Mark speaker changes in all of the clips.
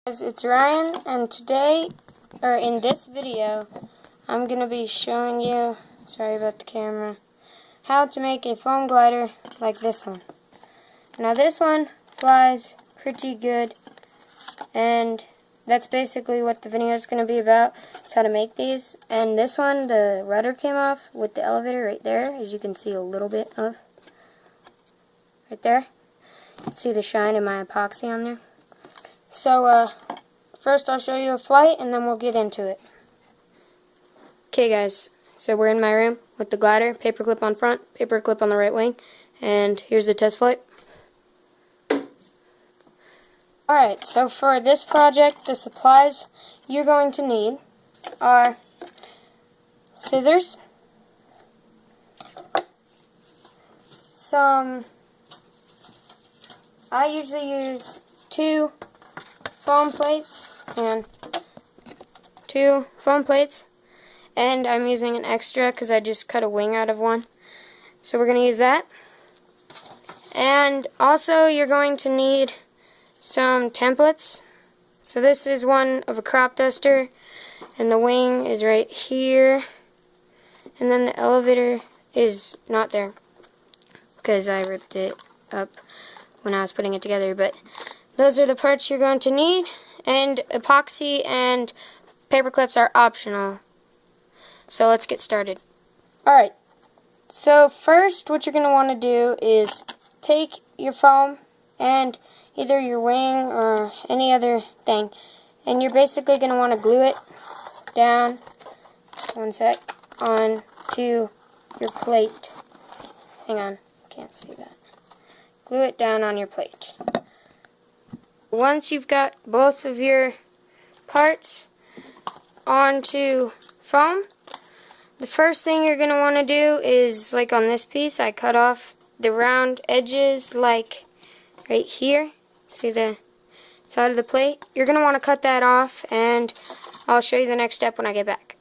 Speaker 1: Guys, it's Ryan, and today, or in this video, I'm going to be showing you, sorry about the camera, how to make a foam glider like this one. Now this one flies pretty good, and that's basically what the video is going to be about, is how to make these. And this one, the rudder came off with the elevator right there, as you can see a little bit of, right there. You can see the shine of my epoxy on there. So, first I'll show you a flight, and then we'll get into it. Okay guys, so we're in my room with the glider, paper clip on front, paper clip on the right wing, and here's the test flight. Alright, so for this project, the supplies you're going to need are scissors, I usually use 2 foam plates, and I'm using an extra because I just cut a wing out of one. So we're going to use that. And also you're going to need some templates. So this is one of a crop duster, and the wing is right here, and then the elevator is not there because I ripped it up when I was putting it together. But those are the parts you're going to need, and epoxy and paper clips are optional. So let's get started. Alright, so first what you're going to want to do is take your foam and either your wing or any other thing, and you're basically going to want to glue it down, onto your plate. Hang on, can't see that. Glue it down on your plate. Once you've got both of your parts onto foam, the first thing you're going to want to do is, like on this piece, I cut off the round edges like right here. See the side of the plate? You're going to want to cut that off, and I'll show you the next step when I get back.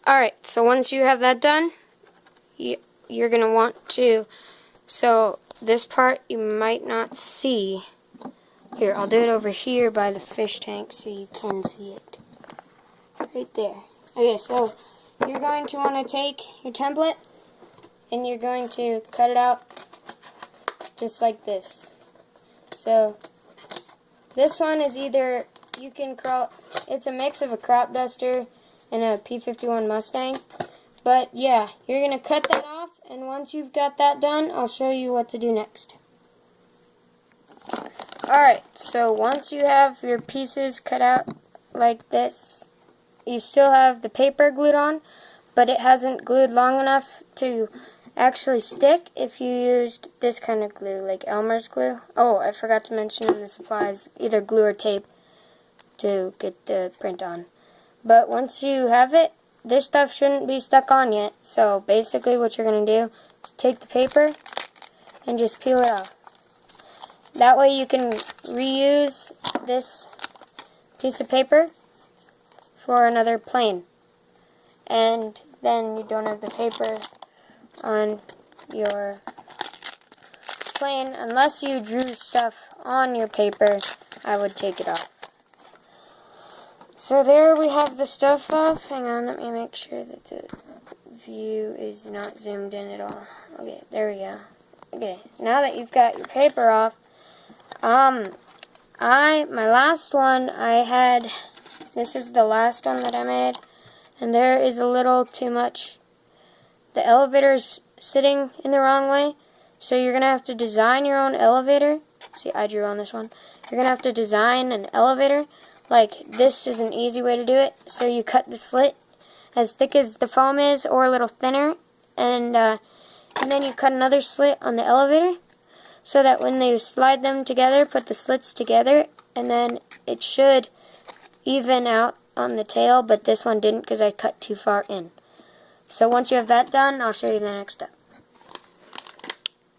Speaker 1: Alright, so once you have that done, you're going to want to, so this part you might not see. Here, I'll do it over here by the fish tank so you can see it. Right there. Okay, so you're going to want to take your template and you're going to cut it out just like this. So this one is either, it's a mix of a crop duster and a P51 Mustang. But yeah, you're going to cut that off, and once you've got that done, I'll show you what to do next. Alright, so once you have your pieces cut out like this, you still have the paper glued on, but it hasn't glued long enough to actually stick if you used this kind of glue, like Elmer's glue. Oh, I forgot to mention in the supplies, either glue or tape to get the print on. But once you have it, this stuff shouldn't be stuck on yet. So basically what you're going to do is take the paper and just peel it off. That way you can reuse this piece of paper for another plane. And then you don't have the paper on your plane. Unless you drew stuff on your paper, I would take it off. So there we have the stuff off. Hang on, let me make sure that the view is not zoomed in at all. Okay, there we go. Okay, now that you've got your paper off, my last one this is the last one that I made, and there is a little too much. The elevator's sitting in the wrong way, so you're going to have to design your own elevator. See, I drew on this one. You're going to have to design an elevator. Like, this is an easy way to do it. So you cut the slit as thick as the foam is, or a little thinner, and then you cut another slit on the elevator, so that when they slide them together, put the slits together, and then it should even out on the tail, but this one didn't because I cut too far in. So once you have that done, I'll show you the next step.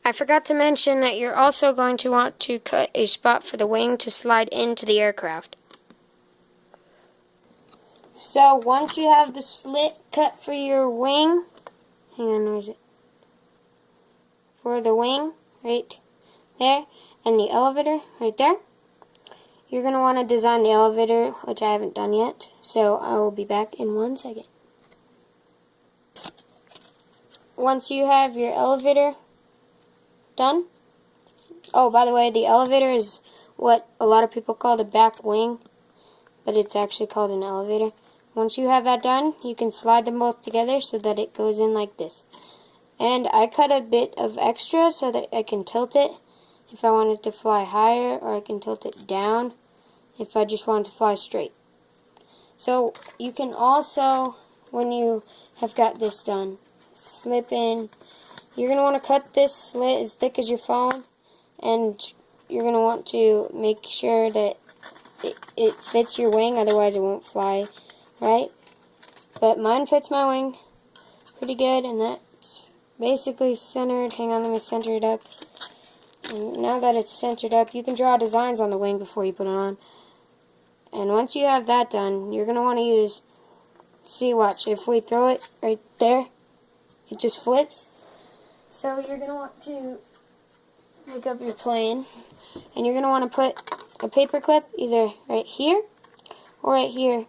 Speaker 1: I forgot to mention that you're also going to want to cut a spot for the wing to slide into the aircraft. So once you have the slit cut for your wing, hang on, where is it? For the wing, right there, and the elevator right there, you're going to want to design the elevator, which I haven't done yet. So I will be back in 1 second. Once you have your elevator done, oh, by the way, the elevator is what a lot of people call the back wing, but it's actually called an elevator. Once you have that done, you can slide them both together so that it goes in like this. And I cut a bit of extra so that I can tilt it if I want it to fly higher, or I can tilt it down if I just want it to fly straight. So you can also, when you have got this done, slip in. You're going to want to cut this slit as thick as your phone, and you're going to want to make sure that it fits your wing, otherwise it won't fly right. But mine fits my wing pretty good, and that's basically centered. Hang on, let me center it up. And now that it's centered up, you can draw designs on the wing before you put it on. And once you have that done, you're going to want to use, see, watch, if we throw it right there, it just flips. So you're going to want to pick up your plane, and you're going to want to put a paper clip either right here or right here,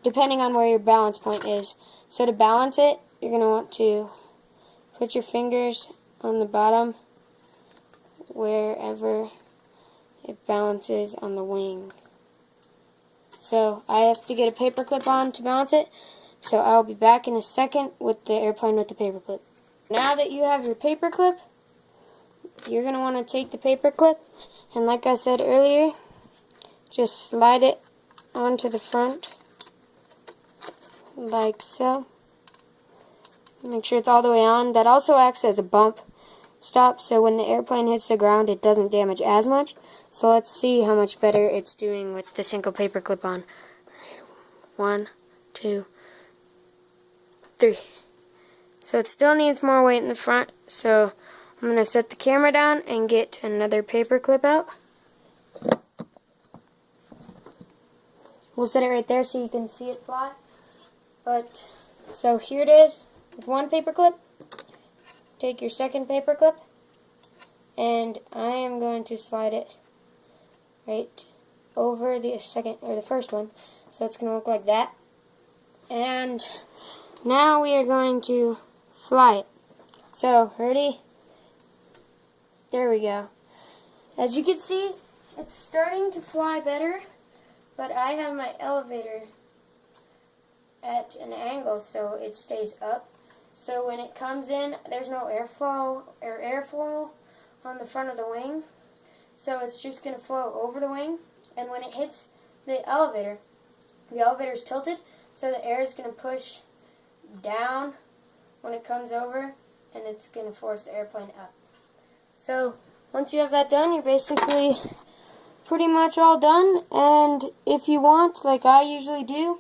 Speaker 1: depending on where your balance point is. So to balance it, you're going to want to put your fingers on the bottom wherever it balances on the wing. So I have to get a paper clip on to balance it, so I'll be back in a second with the airplane with the paper clip. Now that you have your paper clip, you're going to want to take the paper clip, and like I said earlier, just slide it onto the front like so. Make sure it's all the way on. That also acts as a bump stop, so when the airplane hits the ground it doesn't damage as much. So let's see how much better it's doing with the single paper clip on. 1, 2, 3. So it still needs more weight in the front, so I'm going to set the camera down and get another paper clip out. We'll set it right there so you can see it fly. But, so here it is with one paper clip. Take your second paper clip, and I am going to slide it right over the second, or the first one. So it's going to look like that. And now we are going to fly it. So, ready? There we go. As you can see, it's starting to fly better, but I have my elevator at an angle so it stays up. So when it comes in, there's no airflow on the front of the wing. So it's just going to flow over the wing, and when it hits the elevator is tilted, so the air is going to push down when it comes over, and it's going to force the airplane up. So once you have that done, you're basically pretty much all done. And if you want, like I usually do,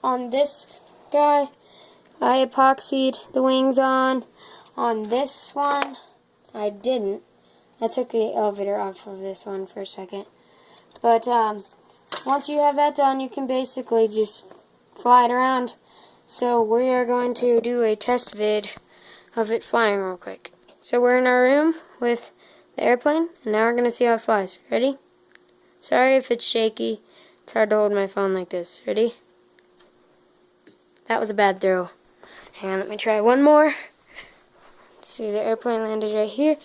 Speaker 1: on this guy, I epoxied the wings on. On this one, I didn't. I took the elevator off of this one for a second. But once you have that done, you can basically just fly it around. So we are going to do a test vid of it flying real quick. So we're in our room with the airplane, and now we're going to see how it flies. Ready? Sorry if it's shaky. It's hard to hold my phone like this. Ready? That was a bad throw. Hang on, let me try one more. See, the airplane landed right here.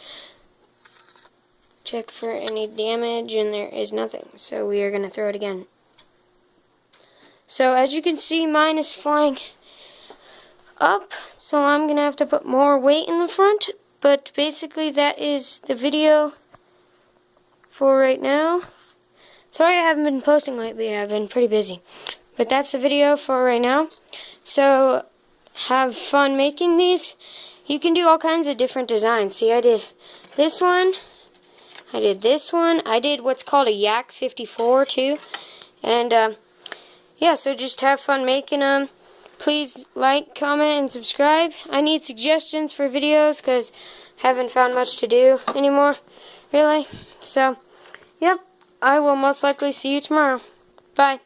Speaker 1: Check for any damage, and there is nothing. So we are going to throw it again. So as you can see, mine is flying up, so I'm going to have to put more weight in the front. But basically that is the video for right now. Sorry I haven't been posting lately, I've been pretty busy. But that's the video for right now. So have fun making these. You can do all kinds of different designs. See, I did this one. I did this one. I did what's called a Yak 54 too. And yeah, so just have fun making them. Please like, comment, and subscribe. I need suggestions for videos because I haven't found much to do anymore, really. So, yep, I will most likely see you tomorrow. Bye.